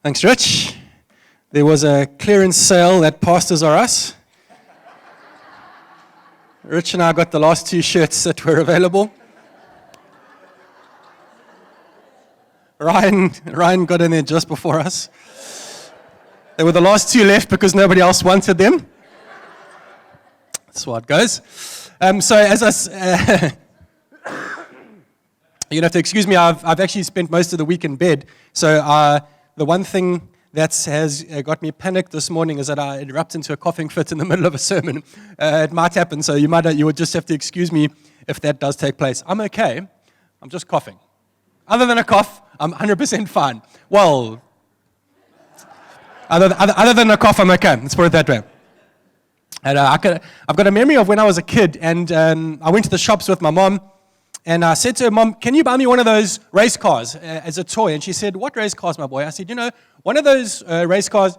Thanks, Rich. There was a clearance sale that pastors are us. Rich and I got the last 2 shirts that were available. Ryan got in there just before us. They were the last 2 left because nobody else wanted them. That's how it goes. So as you have to excuse me, I've actually spent most of the week in bed. So the one thing that has got me panicked this morning is that I erupt into a coughing fit in the middle of a sermon. It might happen, so you would just have to excuse me if that does take place. I'm okay. I'm just coughing. Other than a cough, I'm 100% fine. Well, other than a cough, I'm okay. Let's put it that way. And I've got a memory of when I was a kid, and I went to the shops with my mom, and I said to her, Mom, can you buy me one of those race cars as a toy? And she said, what race cars, my boy? I said, one of those race cars,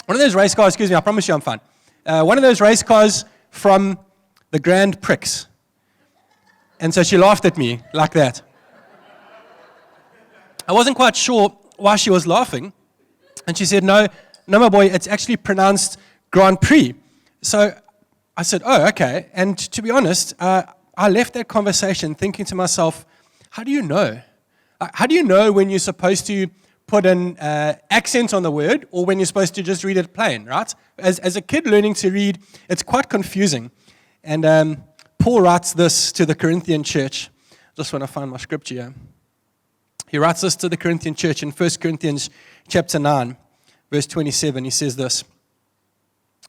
excuse me, I promise you I'm fine. One of those race cars from the Grand Prix. And so she laughed at me like that. I wasn't quite sure why she was laughing. And she said, no, my boy, it's actually pronounced Grand Prix. So I said, oh, okay. And to be honest, I left that conversation thinking to myself, how do you know? How do you know when you're supposed to put an accent on the word or when you're supposed to just read it plain, right? As a kid learning to read, it's quite confusing. And Paul writes this to the Corinthian church. Just want to find my scripture here. He writes this to the Corinthian church in 1 Corinthians chapter 9, verse 27. He says this,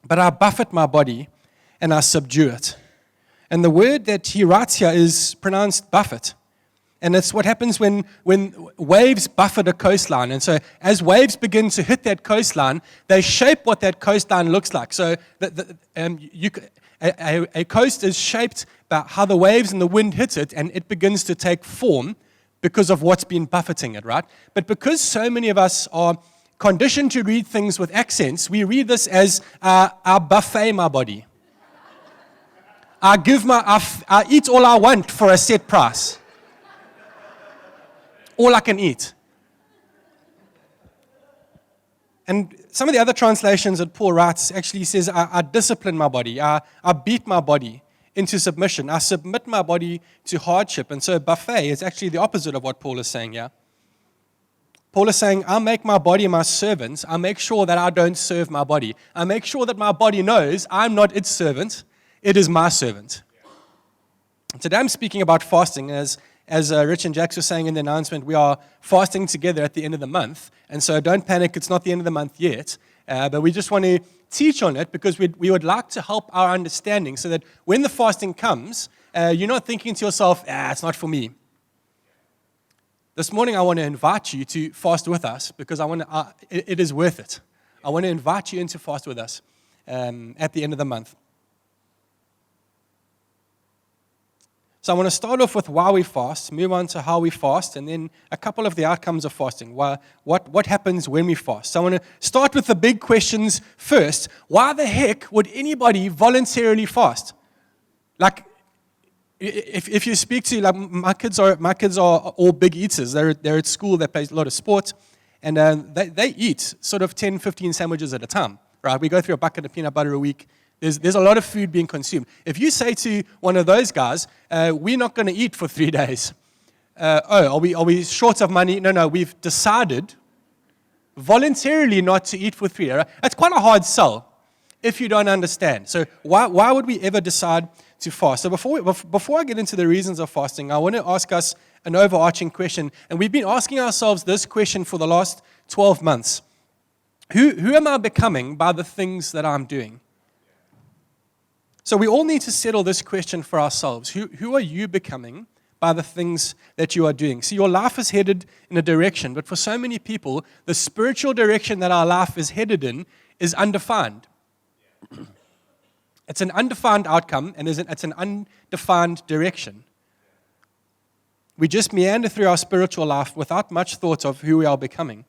but I buffet my body and I subdue it. And the word that he writes here is pronounced buffet. And it's what happens when waves buffet a coastline. And so as waves begin to hit that coastline, they shape what that coastline looks like. So a coast is shaped by how the waves and the wind hits it, and it begins to take form because of what's been buffeting it, right? But because so many of us are conditioned to read things with accents, we read this as I buffet my body. I eat all I want for a set price. All I can eat. And some of the other translations that Paul writes actually says, I discipline my body. I beat my body into submission. I submit my body to hardship. And so buffet is actually the opposite of what Paul is saying here. Paul is saying, I make my body my servant. I make sure that I don't serve my body. I make sure that my body knows I'm not its servant. It is my servant. Today I'm speaking about fasting. As Rich and Jax were saying in the announcement, we are fasting together at the end of the month. And so don't panic, it's not the end of the month yet. But we just want to teach on it because we would like to help our understanding so that when the fasting comes, you're not thinking to yourself, it's not for me. This morning I want to invite you to fast with us because it is worth it. I want to invite you in to fast with us at the end of the month. So I want to start off with why we fast, move on to how we fast, and then a couple of the outcomes of fasting. What happens when we fast? So I want to start with the big questions first. Why the heck would anybody voluntarily fast? Like, if you speak to, like, my kids are all big eaters. They're at school, they play a lot of sport, and they eat sort of 10, 15 sandwiches at a time, right? We go through a bucket of peanut butter a week. There's a lot of food being consumed. If you say to one of those guys, we're not going to eat for 3 days. Are we short of money? No, we've decided voluntarily not to eat for 3 days. Right? That's quite a hard sell if you don't understand. So why would we ever decide to fast? So before I get into the reasons of fasting, I want to ask us an overarching question. And we've been asking ourselves this question for the last 12 months. Who am I becoming by the things that I'm doing? So we all need to settle this question for ourselves. Who are you becoming by the things that you are doing? See, your life is headed in a direction, but for so many people, the spiritual direction that our life is headed in is undefined. It's an undefined outcome, and it's an undefined direction. We just meander through our spiritual life without much thought of who we are becoming.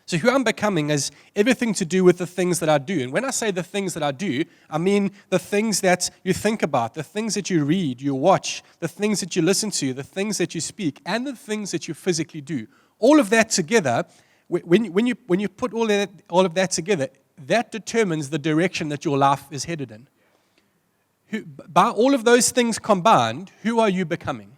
So who I'm becoming is everything to do with the things that I do. And when I say the things that I do, I mean the things that you think about, the things that you read, you watch, the things that you listen to, the things that you speak, and the things that you physically do. all of that together, when you put all of that together, that determines the direction that your life is headed in. By all of those things combined, who are you becoming?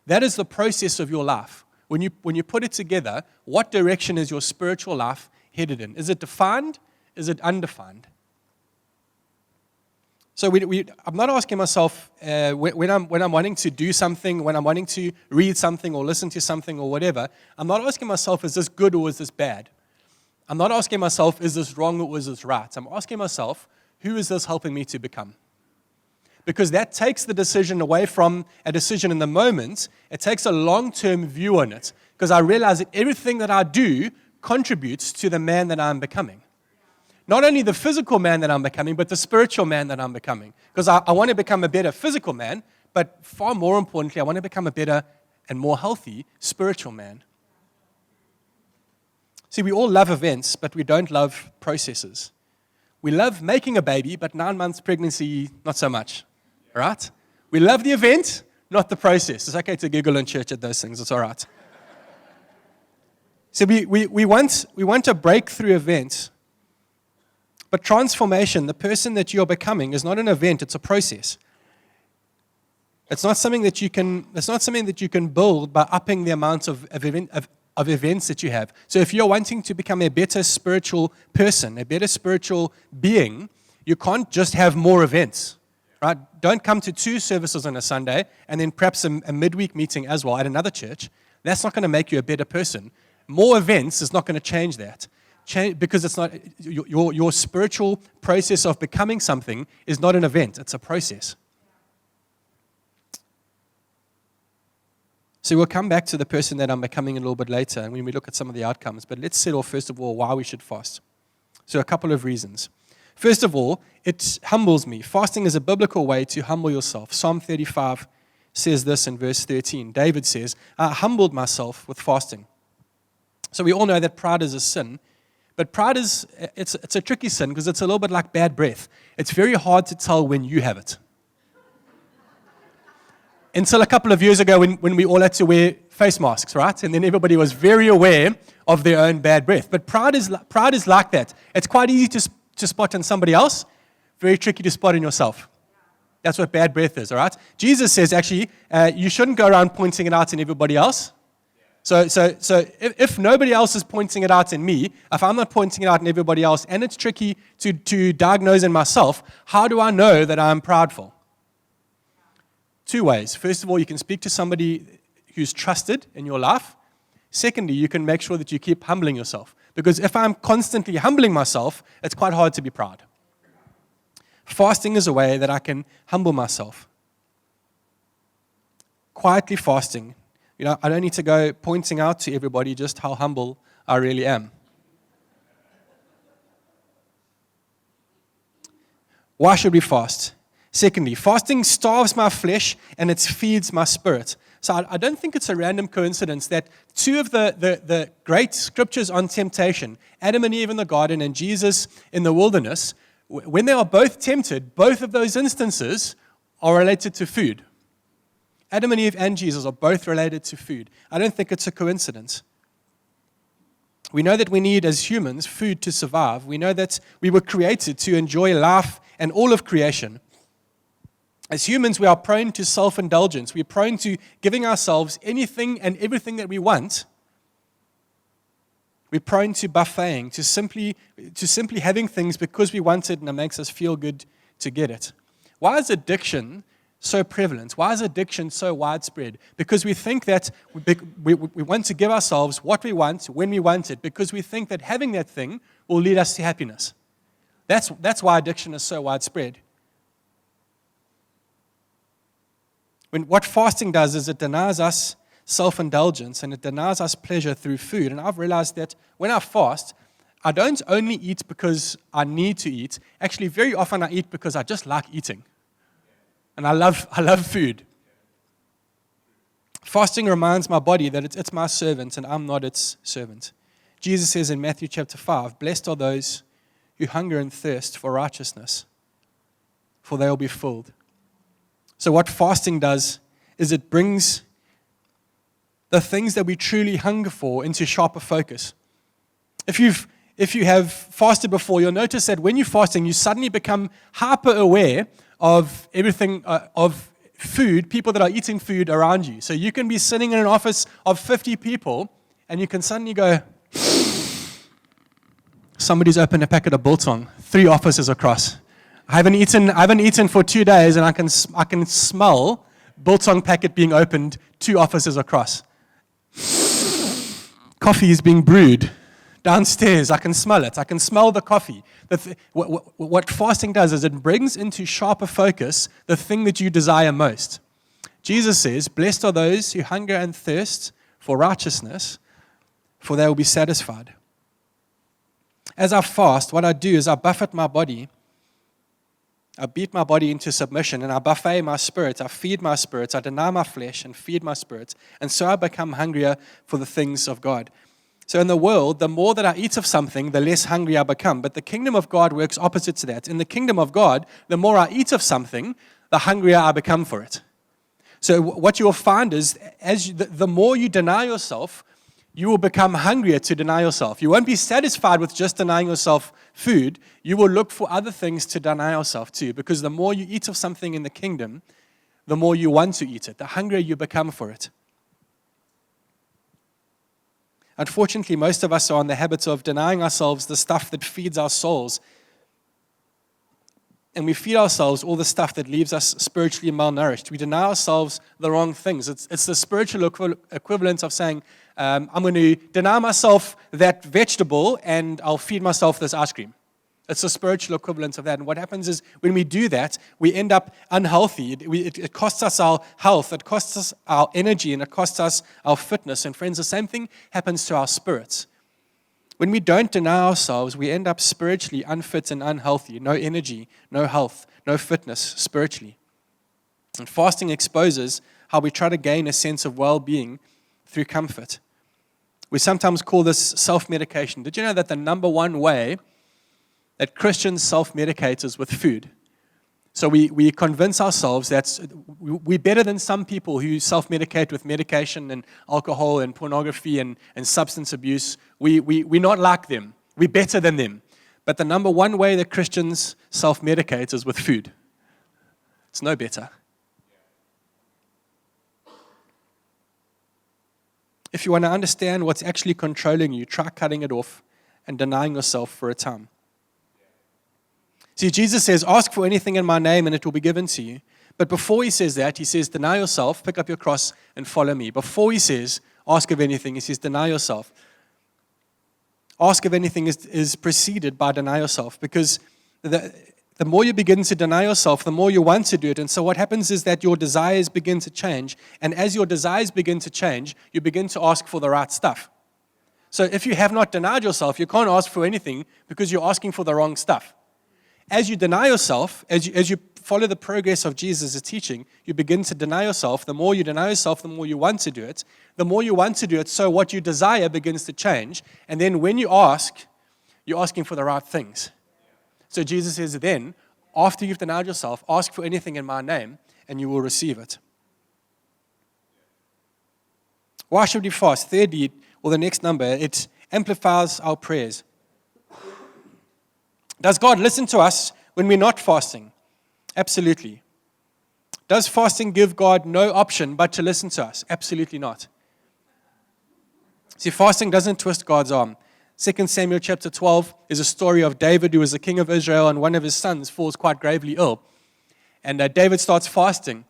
That is the process of your life. When you put it together, what direction is your spiritual life headed in? Is it defined? Is it undefined? So I'm not asking myself when I'm wanting to do something, when I'm wanting to read something or listen to something or whatever, I'm not asking myself, is this good or is this bad? I'm not asking myself, is this wrong or is this right? I'm asking myself, who is this helping me to become? Because that takes the decision away from a decision in the moment. It takes a long-term view on it. Because I realize that everything that I do contributes to the man that I'm becoming. Not only the physical man that I'm becoming, but the spiritual man that I'm becoming. Because I want to become a better physical man, but far more importantly, I want to become a better and more healthy spiritual man. See, we all love events, but we don't love processes. We love making a baby, but 9 months pregnancy, not so much. Right? We love the event, not the process. It's okay to giggle in church at those things. It's all right. So we want a breakthrough event, but transformation, the person that you're becoming, is not an event. It's a process. It's not something that you can build by upping the amount of events that you have. So if you're wanting to become a better spiritual person, a better spiritual being, you can't just have more events. Right? Don't come to 2 services on a Sunday and then perhaps a midweek meeting as well at another church. That's not going to make you a better person. More events is not going to change that. Because it's not your spiritual process of becoming something is not an event. It's a process. So we'll come back to the person that I'm becoming a little bit later and when we look at some of the outcomes. But let's settle first of all why we should fast. So a couple of reasons. First of all, it humbles me. Fasting is a biblical way to humble yourself. Psalm 35 says this in verse 13. David says, I humbled myself with fasting. So we all know that pride is a sin, but pride it's a tricky sin because it's a little bit like bad breath. It's very hard to tell when you have it. Until a couple of years ago when we all had to wear face masks, right? And then everybody was very aware of their own bad breath. But pride is like that. It's quite easy to spot in somebody else, very tricky to spot in yourself. That's what bad breath is, all right? Jesus says, actually, you shouldn't go around pointing it out in everybody else. So if nobody else is pointing it out in me, if I'm not pointing it out in everybody else, and it's tricky to diagnose in myself, how do I know that I'm proudful? 2 ways. First of all, you can speak to somebody who's trusted in your life. Secondly, you can make sure that you keep humbling yourself. Because if I'm constantly humbling myself, it's quite hard to be proud. Fasting is a way that I can humble myself. Quietly fasting. I don't need to go pointing out to everybody just how humble I really am. Why should we fast? Secondly, fasting starves my flesh and it feeds my spirit. So I don't think it's a random coincidence that 2 of the great scriptures on temptation, Adam and Eve in the garden and Jesus in the wilderness, when they are both tempted, both of those instances are related to food. Adam and Eve and Jesus are both related to food. I don't think it's a coincidence. We know that we need, as humans, food to survive. We know that we were created to enjoy life and all of creation. As humans, we are prone to self-indulgence. We're prone to giving ourselves anything and everything that we want. We're prone to buffeting, to simply having things because we want it and it makes us feel good to get it. Why is addiction so prevalent? Why is addiction so widespread? Because we think that we want to give ourselves what we want when we want it, because we think that having that thing will lead us to happiness. That's why addiction is so widespread. What fasting does is it denies us self-indulgence and it denies us pleasure through food. And I've realized that when I fast, I don't only eat because I need to eat. Actually, very often I eat because I just like eating. And I love food. Fasting reminds my body that it's my servant and I'm not its servant. Jesus says in Matthew chapter 5, blessed are those who hunger and thirst for righteousness, for they will be filled. So what fasting does is it brings the things that we truly hunger for into sharper focus. If you have fasted before, you'll notice that when you're fasting, you suddenly become hyper aware of everything, of food, people that are eating food around you. So you can be sitting in an office of 50 people, and you can suddenly go, somebody's opened a packet of biltong 3 offices across. I haven't eaten for 2 days, and I can smell biltong packet being opened 2 offices across. Coffee is being brewed downstairs. I can smell it. I can smell the coffee. What fasting does is it brings into sharper focus the thing that you desire most. Jesus says, "Blessed are those who hunger and thirst for righteousness, for they will be satisfied." As I fast, what I do is I buffet my body. I beat my body into submission, and I buffet my spirit. I feed my spirit. I deny my flesh and feed my spirit. And so I become hungrier for the things of God. So in the world, the more that I eat of something, the less hungry I become. But the kingdom of God works opposite to that. In the kingdom of God, the more I eat of something, the hungrier I become for it. So what you'll find is, the more you deny yourself, you will become hungrier to deny yourself. You won't be satisfied with just denying yourself food. You will look for other things to deny yourself to, because the more you eat of something in the kingdom, the more you want to eat it, the hungrier you become for it. Unfortunately, most of us are in the habit of denying ourselves the stuff that feeds our souls. And we feed ourselves all the stuff that leaves us spiritually malnourished. We deny ourselves the wrong things. It's the spiritual equivalent of saying, I'm going to deny myself that vegetable and I'll feed myself this ice cream. It's the spiritual equivalent of that. And what happens is when we do that, we end up unhealthy. It costs us our health, it costs us our energy, and it costs us our fitness. And friends, the same thing happens to our spirits. When we don't deny ourselves, we end up spiritually unfit and unhealthy. No energy, no health, no fitness spiritually. And fasting exposes how we try to gain a sense of well-being through comfort. We sometimes call this self-medication. Did you know that the number one way that Christians self-medicate is with food? So we convince ourselves that we're better than some people who self-medicate with medication and alcohol and pornography and substance abuse. We're not like them. We're better than them. But the number one way that Christians self-medicate is with food. It's no better. If you want to understand what's actually controlling you, try cutting it off and denying yourself for a time. See, Jesus says, ask for anything in my name and it will be given to you. But before he says that, he says, deny yourself, pick up your cross and follow me. Before he says, ask of anything, he says, deny yourself. Ask of anything is preceded by deny yourself, because the more you begin to deny yourself, the more you want to do it. And so what happens is that your desires begin to change. And as your desires begin to change, you begin to ask for the right stuff. So if you have not denied yourself, you can't ask for anything because you're asking for the wrong stuff. As you deny yourself, as you follow the progress of Jesus' teaching, you begin to deny yourself. The more you deny yourself, the more you want to do it. The more you want to do it, so what you desire begins to change. And then when you ask, you're asking for the right things. So Jesus says then, after you've denied yourself, ask for anything in my name, and you will receive it. Why should we fast? Thirdly, or the next number, it amplifies our prayers. Does God listen to us when we're not fasting? Absolutely. Does fasting give God no option but to listen to us? Absolutely not. See, fasting doesn't twist God's arm. 2 Samuel chapter 12 is a story of David, who was the king of Israel, and one of his sons falls quite gravely ill. And David starts fasting.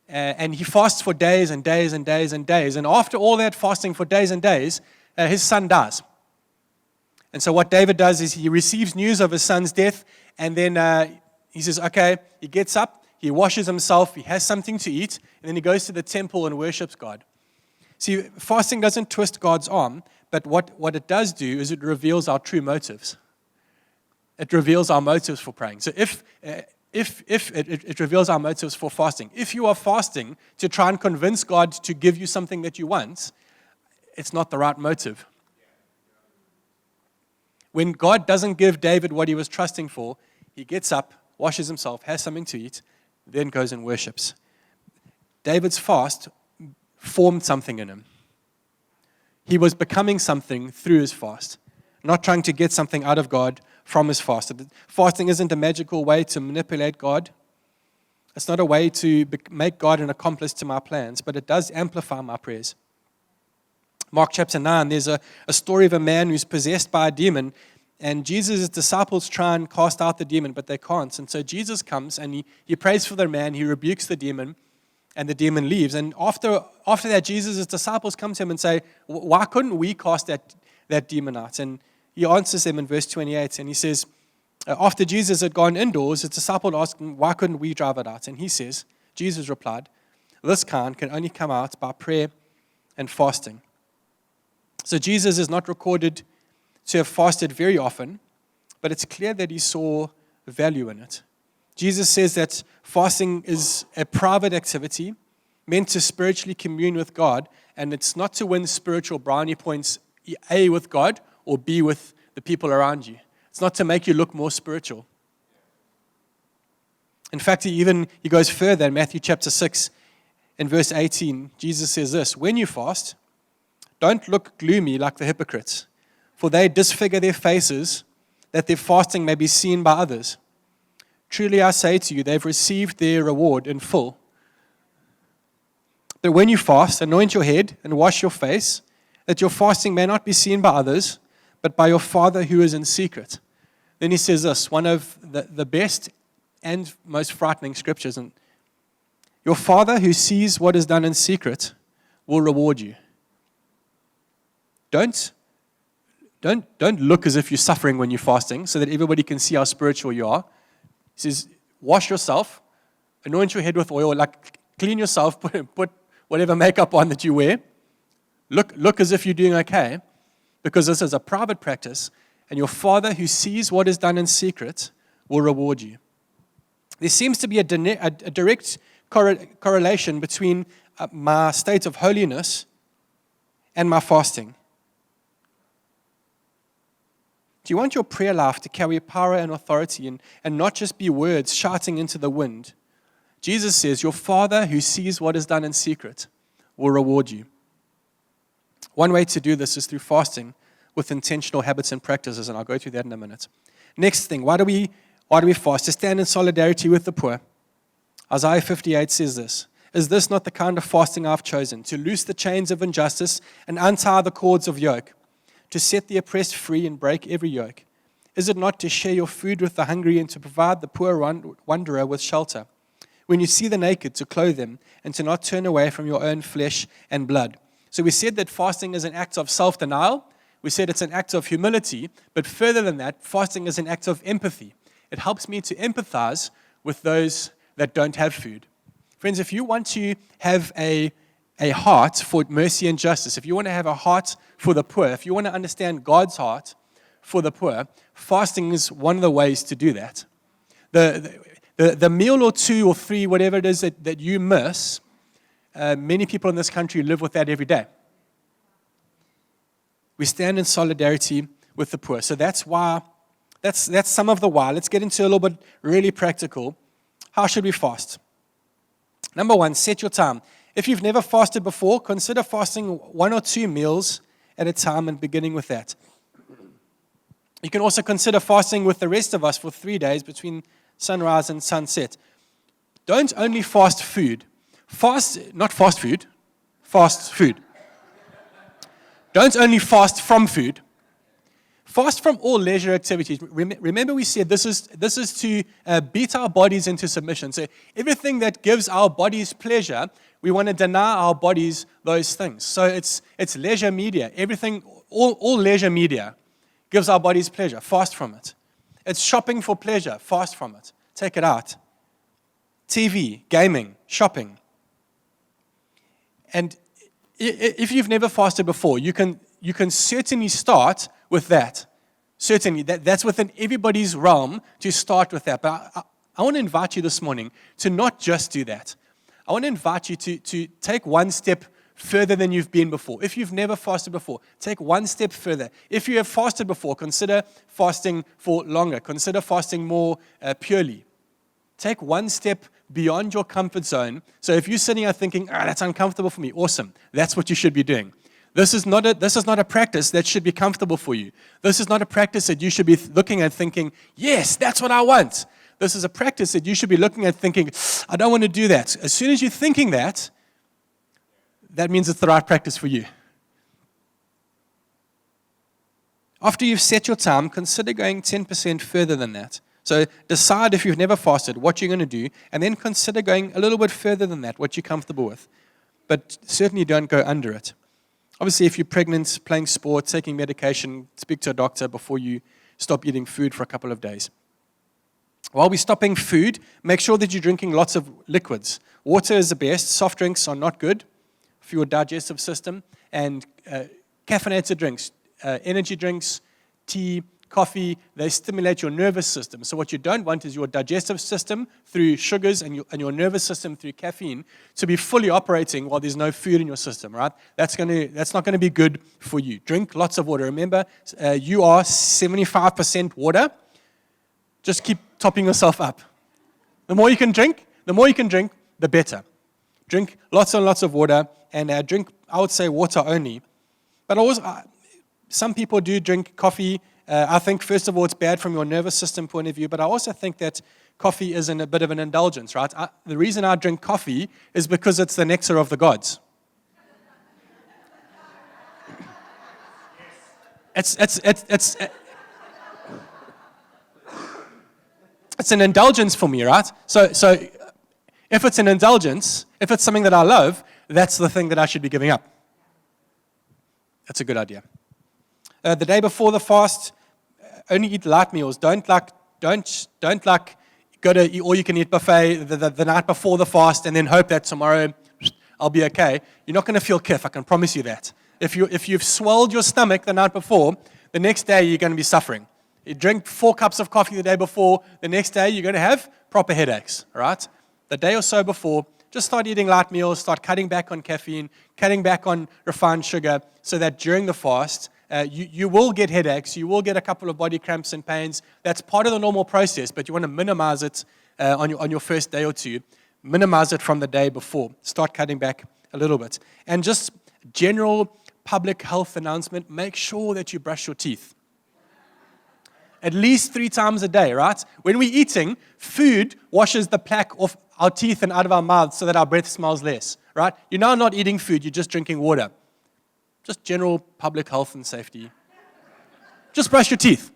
And he fasts for days and days and days and days. And after all that fasting for days and days, his son dies. And so what David does is he receives news of his son's death, and then he says, okay, he gets up, he washes himself, he has something to eat, and then he goes to the temple and worships God. See, fasting doesn't twist God's arm, but what it does do is it reveals our true motives. It reveals our motives for praying. So if it reveals our motives for fasting. If you are fasting to try and convince God to give you something that you want, it's not the right motive. When God doesn't give David what he was trusting for, he gets up, washes himself, has something to eat, then goes and worships. David's fast formed something in him. He was becoming something through his fast, not trying to get something out of God from his fast. Fasting isn't a magical way to manipulate God. It's not a way to make God an accomplice to my plans, but it does amplify my prayers. Mark chapter 9, there's a story of a man who's possessed by a demon, and Jesus' disciples try and cast out the demon, but they can't. And so Jesus comes and he prays for the man, he rebukes the demon, and the demon leaves. And after that, Jesus' disciples come to him and say, why couldn't we cast that demon out? And he answers them in verse 28, and he says, after Jesus had gone indoors, his disciple asked him, why couldn't we drive it out? And he says, Jesus replied, this kind can only come out by prayer and fasting. So Jesus is not recorded to have fasted very often, but it's clear that he saw value in it. Jesus says that fasting is a private activity meant to spiritually commune with God, and it's not to win spiritual brownie points, A, with God, or B, with the people around you. It's not to make you look more spiritual. In fact, he goes further in Matthew chapter 6, in verse 18, Jesus says this, when you fast, don't look gloomy like the hypocrites, for they disfigure their faces, that their fasting may be seen by others. Truly I say to you, they've received their reward in full. But when you fast, anoint your head and wash your face, that your fasting may not be seen by others, but by your Father who is in secret. Then he says this, one of the best and most frightening scriptures. And your Father who sees what is done in secret will reward you. Don't look as if you're suffering when you're fasting so that everybody can see how spiritual you are. He says, wash yourself, anoint your head with oil, like clean yourself, put whatever makeup on that you wear. Look as if you're doing okay, because this is a private practice, and your Father who sees what is done in secret will reward you. There seems to be a direct correlation between my state of holiness and my fasting. Do you want your prayer life to carry power and authority and not just be words shouting into the wind? Jesus says, your Father who sees what is done in secret will reward you. One way to do this is through fasting with intentional habits and practices, and I'll go through that in a minute. Next thing, why do we fast? To stand in solidarity with the poor. Isaiah 58 says this, is this not the kind of fasting I've chosen, to loose the chains of injustice and untie the cords of yoke, to set the oppressed free and break every yoke? Is it not to share your food with the hungry and to provide the poor wanderer with shelter? When you see the naked, to clothe them, and to not turn away from your own flesh and blood. So we said that fasting is an act of self-denial. We said it's an act of humility. But further than that, fasting is an act of empathy. It helps me to empathize with those that don't have food. Friends, if you want to have a heart for mercy and justice, if you want to have a heart for the poor, if you want to understand God's heart for the poor, fasting is one of the ways to do that. The meal or two or three, whatever it is that you miss, many people in this country live with that every day. We stand in solidarity with the poor. So that's some of the why. Let's get into a little bit really practical. How should we fast? Number one, set your time. If you've never fasted before, consider fasting 1 or 2 meals at a time and beginning with that. You can also consider fasting with the rest of us for 3 days between sunrise and sunset. Don't only fast food. Fast food. Don't only fast from food. Fast from all leisure activities. Remember we said this is to beat our bodies into submission. So everything that gives our bodies pleasure, we want to deny our bodies those things. So it's leisure media. Everything, all leisure media gives our bodies pleasure. Fast from it. It's shopping for pleasure. Fast from it. Take it out. TV, gaming, shopping. And if you've never fasted before, you can certainly start with that. Certainly, that's within everybody's realm to start with that. But I want to invite you this morning to not just do that. I want to invite you to take one step further than you've been before. If you've never fasted before, take one step further. If you have fasted before, consider fasting for longer. Consider fasting more purely. Take one step beyond your comfort zone. So if you're sitting there thinking, that's uncomfortable for me, awesome. That's what you should be doing. This is not a practice that should be comfortable for you. This is not a practice that you should be looking at thinking, yes, that's what I want. This is a practice that you should be looking at thinking, I don't want to do that. As soon as you're thinking that, that means it's the right practice for you. After you've set your time, consider going 10% further than that. So decide if you've never fasted what you're going to do, and then consider going a little bit further than that, what you're comfortable with. But certainly don't go under it. Obviously, if you're pregnant, playing sport, taking medication, speak to a doctor before you stop eating food for a couple of days. While we're stopping food, make sure that you're drinking lots of liquids. Water is the best. Soft drinks are not good for your digestive system. And caffeinated drinks, energy drinks, tea, coffee, they stimulate your nervous system. So what you don't want is your digestive system through sugars and your nervous system through caffeine to be fully operating while there's no food in your system, right? That's not going to be good for you. Drink lots of water. Remember, you are 75% water. Just keep topping yourself up. The more you can drink, the better. Drink lots and lots of water, and drink, I would say, water only. But also, some people do drink coffee. I think, first of all, it's bad from your nervous system point of view, but I also think that coffee is a bit of an indulgence, right? The reason I drink coffee is because it's the nectar of the gods. It's an indulgence for me, right? So if it's an indulgence, if it's something that I love, that's the thing that I should be giving up. That's a good idea. The day before the fast, only eat light meals. Don't go to all-you-can-eat buffet the night before the fast and then hope that tomorrow I'll be okay. You're not going to feel kiff, I can promise you that. If you've swelled your stomach the night before, the next day you're going to be suffering. You drink 4 cups of coffee the day before, the next day you're going to have proper headaches, all right? The day or so before, just start eating light meals, start cutting back on caffeine, cutting back on refined sugar, so that during the fast, you will get headaches, you will get a couple of body cramps and pains. That's part of the normal process, but you want to minimize it on your first day or two. Minimize it from the day before. Start cutting back a little bit. And just general public health announcement, make sure that you brush your teeth. At least 3 times a day, right? When we're eating, food washes the plaque off our teeth and out of our mouths so that our breath smells less, right? You're now not eating food, you're just drinking water. Just general public health and safety. Just brush your teeth,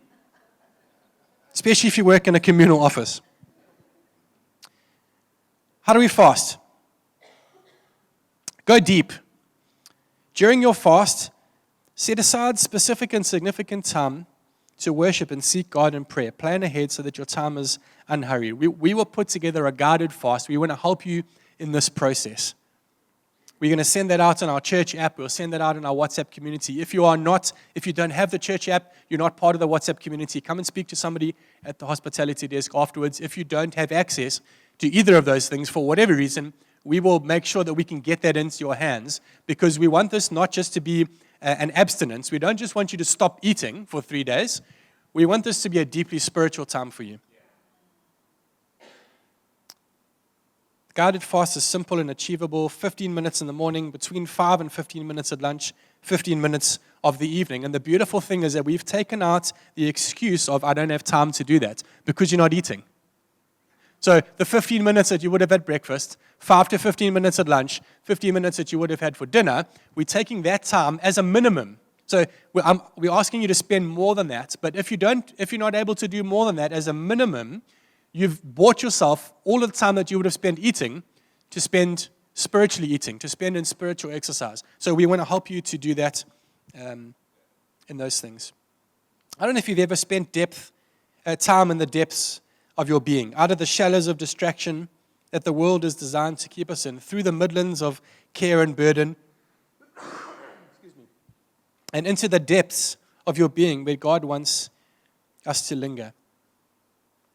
especially if you work in a communal office. How do we fast? Go deep. During your fast, set aside specific and significant time to worship and seek God in prayer. Plan ahead so that your time is unhurried. We will put together a guided fast. We want to help you in this process. We're going to send that out on our church app. We'll send that out in our WhatsApp community. If you don't have the church app, you're not part of the WhatsApp community, come and speak to somebody at the hospitality desk afterwards. If you don't have access to either of those things for whatever reason, we will make sure that we can get that into your hands, because we want this not just to be an abstinence. We don't just want you to stop eating for 3 days. We want this to be a deeply spiritual time for you. Guided fast is simple and achievable. 15 minutes in the morning, between 5 and 15 minutes at lunch, 15 minutes of the evening. And the beautiful thing is that we've taken out the excuse of, I don't have time to do that, because you're not eating. So the 15 minutes that you would have at breakfast, 5 to 15 minutes at lunch, 15 minutes that you would have had for dinner, we're taking that time as a minimum. So we're asking you to spend more than that. But if you're not able to do more than that as a minimum, you've bought yourself all of the time that you would have spent eating to spend spiritually eating, to spend in spiritual exercise. So we want to help you to do that in those things. I don't know if you've ever spent time in the depths of your being, out of the shallows of distraction that the world is designed to keep us in, through the midlands of care and burden, and into the depths of your being where God wants us to linger.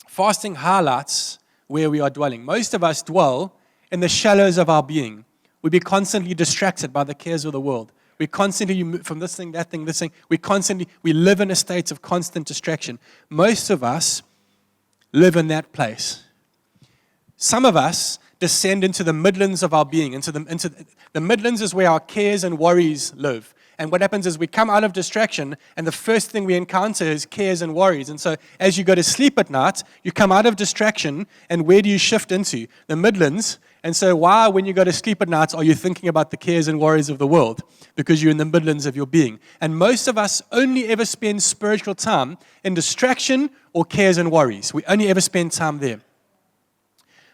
Fasting highlights where we are dwelling. Most of us dwell in the shallows of our being. We be constantly distracted by the cares of the world. We constantly move from this thing, that thing, this thing. We live in a state of constant distraction. Most of us live in that place. Some of us descend into the midlands of our being. Into the midlands is where our cares and worries live. And what happens is we come out of distraction, and the first thing we encounter is cares and worries. And so as you go to sleep at night, you come out of distraction, and where do you shift into? The midlands. And so why, when you go to sleep at night, are you thinking about the cares and worries of the world? Because you're in the midlands of your being. And most of us only ever spend spiritual time in distraction or cares and worries. We only ever spend time there.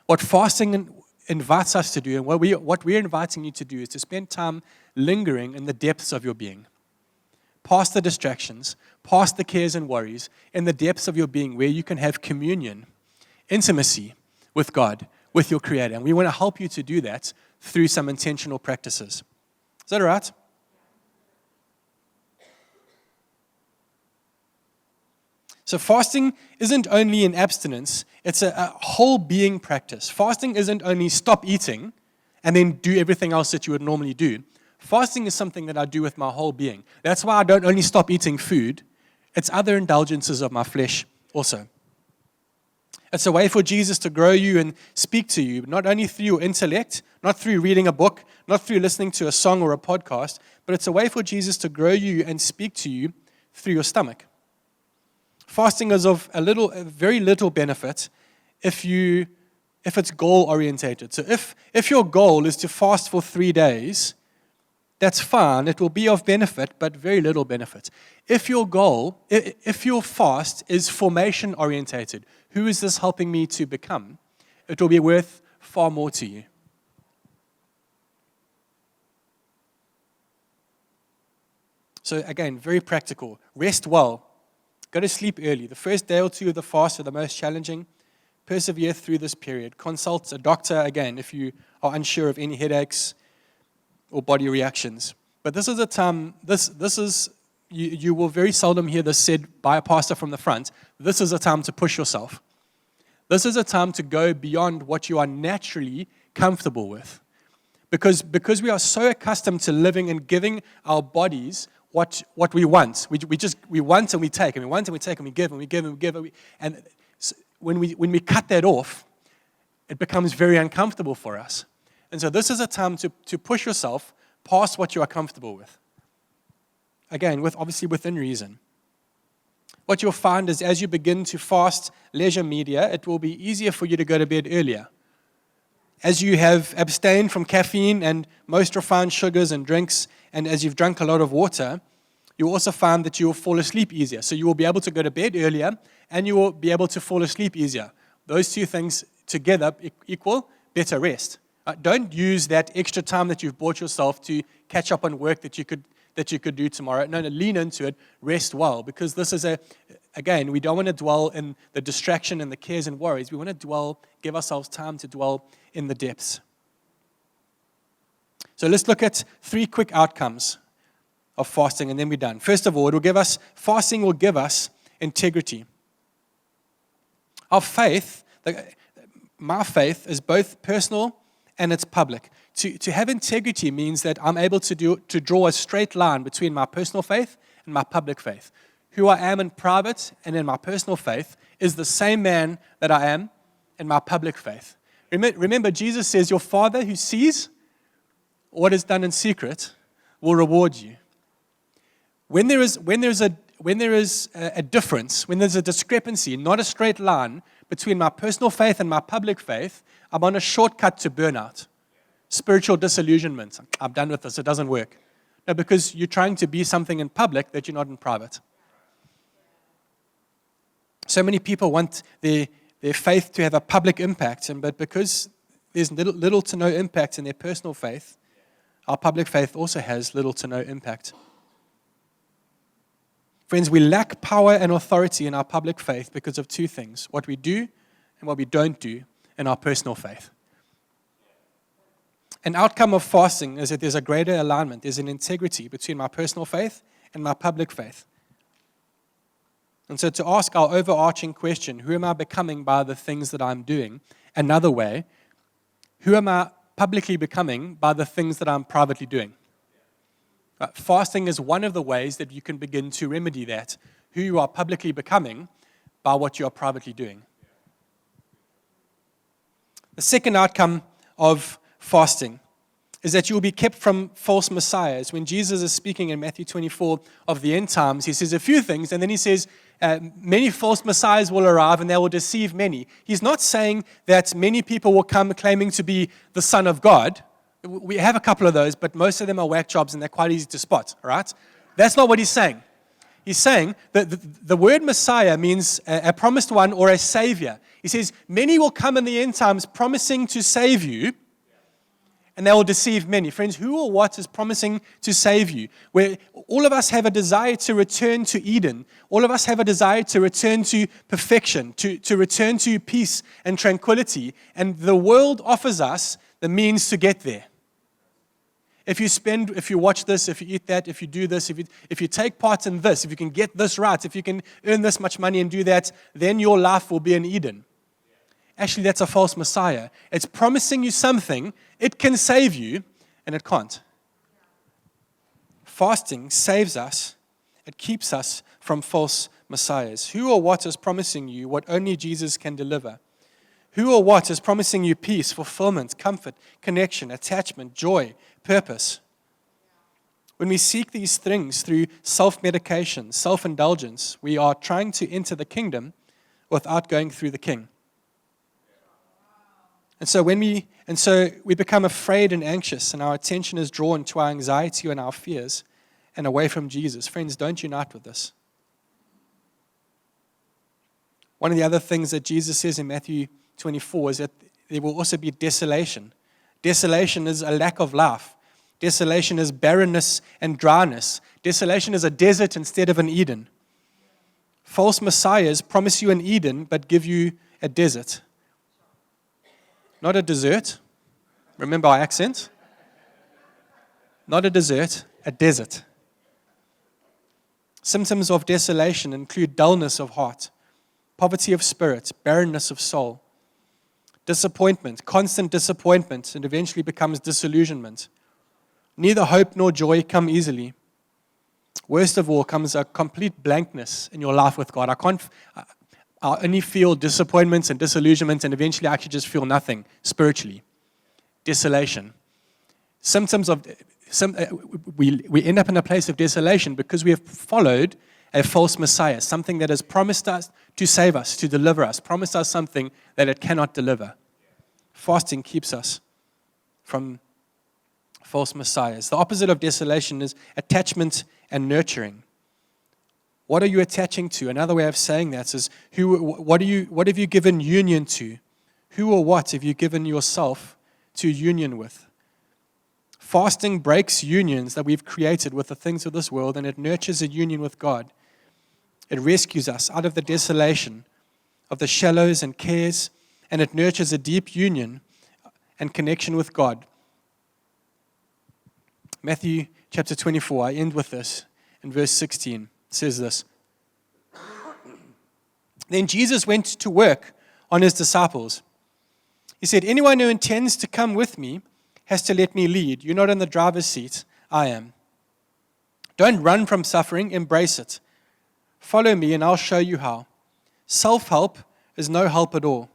What fasting invites us to do, and what we're inviting you to do, is to spend time lingering in the depths of your being. Past the distractions, past the cares and worries, in the depths of your being where you can have communion, intimacy with God, with your Creator. And we want to help you to do that through some intentional practices. Is that all right? So fasting isn't only an abstinence, it's a whole being practice. Fasting isn't only stop eating and then do everything else that you would normally do. Fasting is something that I do with my whole being. That's why I don't only stop eating food, it's other indulgences of my flesh also. It's a way for Jesus to grow you and speak to you, not only through your intellect, not through reading a book, not through listening to a song or a podcast, but it's a way for Jesus to grow you and speak to you through your stomach. Fasting is of a very little benefit if it's goal-orientated. So if your goal is to fast for 3 days, that's fine. It will be of benefit, but very little benefit. If your fast is formation-orientated, who is this helping me to become? It will be worth far more to you. So again, very practical. Rest well. Go to sleep early. The first day or two of the fast are the most challenging. Persevere through this period. Consult a doctor, again, if you are unsure of any headaches or body reactions. But this is a time, you will very seldom hear this said by a pastor from the front. This is a time to push yourself. This is a time to go beyond what you are naturally comfortable with. Because we are so accustomed to living and giving our bodies what we want. We want and we take, and we want and we take, and we give and we give and we give. And when we cut that off, it becomes very uncomfortable for us. And so this is a time to push yourself past what you are comfortable with. Again, obviously within reason. What you'll find is as you begin to fast leisure media, it will be easier for you to go to bed earlier. As you have abstained from caffeine and most refined sugars and drinks, and as you've drunk a lot of water, you'll also find that you will fall asleep easier. So you will be able to go to bed earlier, and you will be able to fall asleep easier. Those two things together equal better rest. Don't use that extra time that you've bought yourself to catch up on work that you could do tomorrow. No, lean into it, rest well, because this is again, we don't want to dwell in the distraction and the cares and worries. We want to give ourselves time to dwell in the depths. So let's look at 3 quick outcomes of fasting, and then we're done. First of all, fasting will give us integrity. Our faith, my faith, is both personal and it's public. To have integrity means that I'm able to draw a straight line between my personal faith and my public faith. Who I am in private and in my personal faith is the same man that I am in my public faith. Remember, Jesus says, your Father who sees what is done in secret will reward you. When there is a difference, when there's a discrepancy, not a straight line between my personal faith and my public faith, I'm on a shortcut to burnout. Spiritual disillusionment. I'm done with this. It doesn't work. No, because you're trying to be something in public that you're not in private. So many people want their faith to have a public impact, but because there's little to no impact in their personal faith, our public faith also has little to no impact. Friends, we lack power and authority in our public faith because of 2 things: what we do and what we don't do in our personal faith. An outcome of fasting is that there's a greater alignment, there's an integrity between my personal faith and my public faith. And so to ask our overarching question, who am I becoming by the things that I'm doing? Another way, who am I publicly becoming by the things that I'm privately doing? Fasting is one of the ways that you can begin to remedy that, who you are publicly becoming by what you are privately doing. The second outcome of fasting is that you will be kept from false messiahs. When Jesus is speaking in Matthew 24 of the end times, he says a few things, and then he says many false messiahs will arrive and they will deceive many. He's not saying that many people will come claiming to be the Son of God. We have a couple of those, but most of them are whack jobs and they're quite easy to spot, all right? That's not what he's saying. He's saying that the word Messiah means a promised one or a savior. He says, many will come in the end times promising to save you, and they will deceive many. Friends, who or what is promising to save you? Where all of us have a desire to return to Eden. All of us have a desire to return to perfection, to return to peace and tranquility. And the world offers us the means to get there. If you watch this, if you eat that, if you do this, if you take part in this, if you can get this right, if you can earn this much money and do that, then your life will be in Eden. Actually, that's a false Messiah. It's promising you something, it can save you, and it can't. Fasting saves us, it keeps us from false messiahs. Who or what is promising you what only Jesus can deliver? Who or what is promising you peace, fulfillment, comfort, connection, attachment, joy, purpose? When we seek these things through self-medication, self-indulgence, we are trying to enter the kingdom without going through the king. And so we become afraid and anxious, and our attention is drawn to our anxiety and our fears and away from Jesus. Friends, don't unite with this. One of the other things that Jesus says in Matthew 24 is that there will also be desolation. Desolation is a lack of life. Desolation is barrenness and dryness. Desolation is a desert instead of an Eden. False messiahs promise you an Eden but give you a desert. Not a dessert. Remember our accent? Not a dessert, a desert. Symptoms of desolation include dullness of heart, poverty of spirit, barrenness of soul, disappointment, constant disappointment, and eventually becomes disillusionment. Neither hope nor joy come easily. Worst of all comes a complete blankness in your life with God. I only feel disappointments and disillusionment, and eventually I actually just feel nothing spiritually. Desolation. Symptoms of we end up in a place of desolation because we have followed a false Messiah, something that has promised us to save us, to deliver us, promised us something that it cannot deliver. Fasting keeps us from false messiahs. The opposite of desolation is attachment and nurturing. What are you attaching to? Another way of saying that is, what have you given union to? Who or what have you given yourself to union with? Fasting breaks unions that we've created with the things of this world, and it nurtures a union with God. It rescues us out of the desolation of the shallows and cares, and it nurtures a deep union and connection with God. Matthew chapter 24, I end with this in verse 16. It says this. Then Jesus went to work on his disciples. He said, anyone who intends to come with me has to let me lead. You're not in the driver's seat, I am. Don't run from suffering, embrace it. Follow me and I'll show you how. Self-help is no help at all.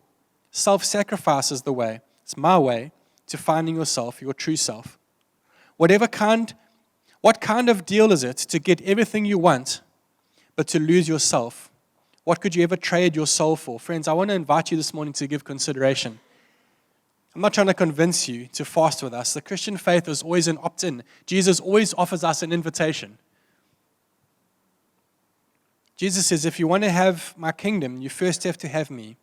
Self-sacrifice is the way. It's my way to finding yourself, your true self. What kind of deal is it to get everything you want, but to lose yourself? What could you ever trade your soul for? Friends, I want to invite you this morning to give consideration. I'm not trying to convince you to fast with us. The Christian faith is always an opt-in. Jesus always offers us an invitation. Jesus says, if you want to have my kingdom, you first have to have me.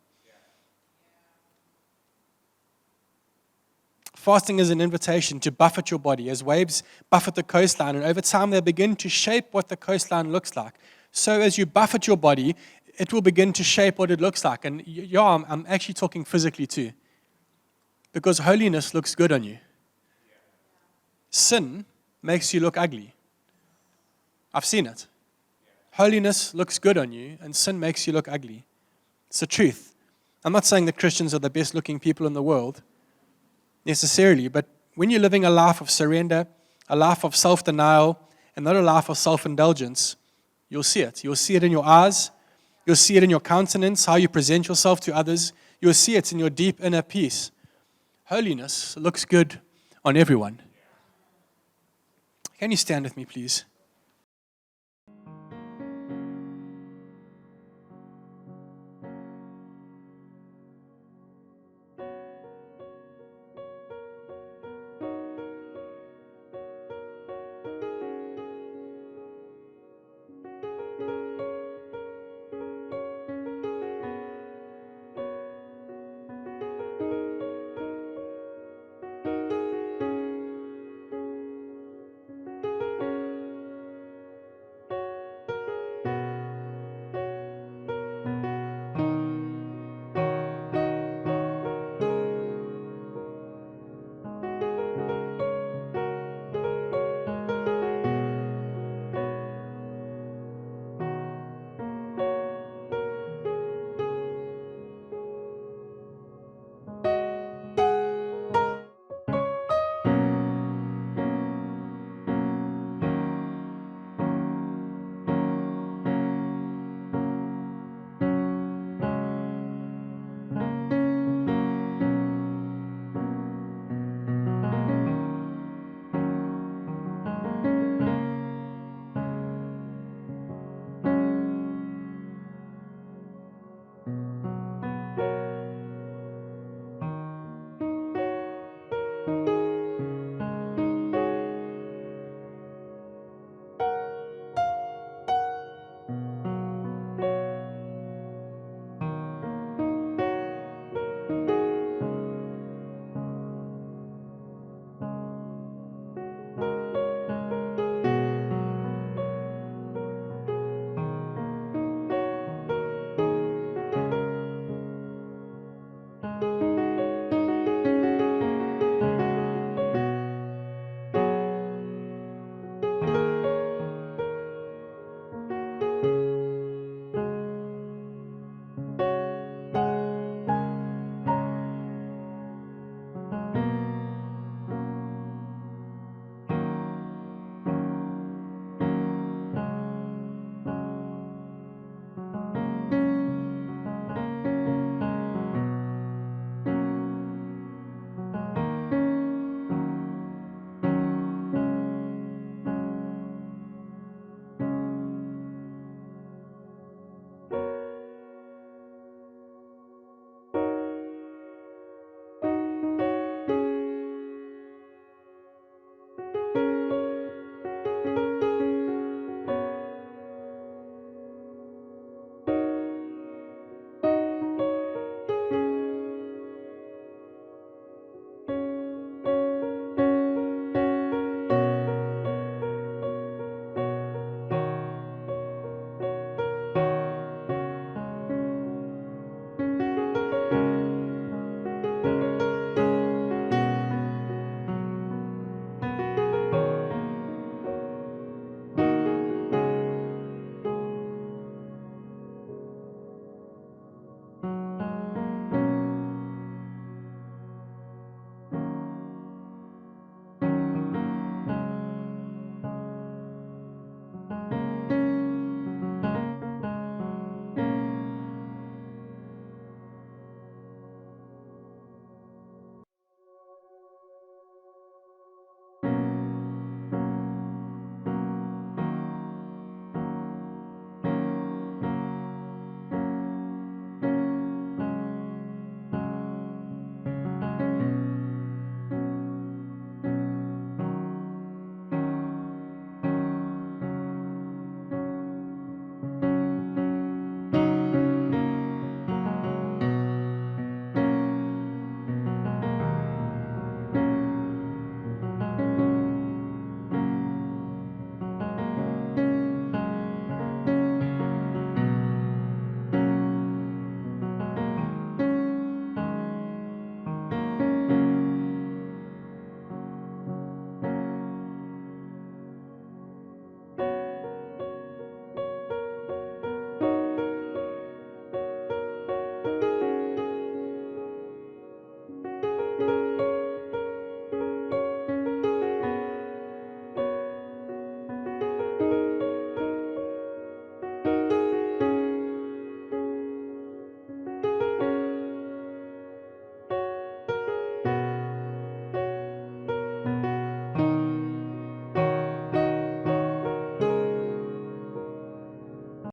Fasting is an invitation to buffet your body as waves buffet the coastline, and over time they begin to shape what the coastline looks like. So as you buffet your body, it will begin to shape what it looks like. And I'm actually talking physically too. Because holiness looks good on you. Sin makes you look ugly. I've seen it. Holiness looks good on you, and sin makes you look ugly. It's the truth. I'm not saying that Christians are the best looking people in the world, necessarily, but when you're living a life of surrender, a life of self-denial, and not a life of self-indulgence, you'll see it. You'll see it in your eyes. You'll see it in your countenance, how you present yourself to others. You'll see it in your deep inner peace. holiness looks good on everyone. Can you stand with me, please?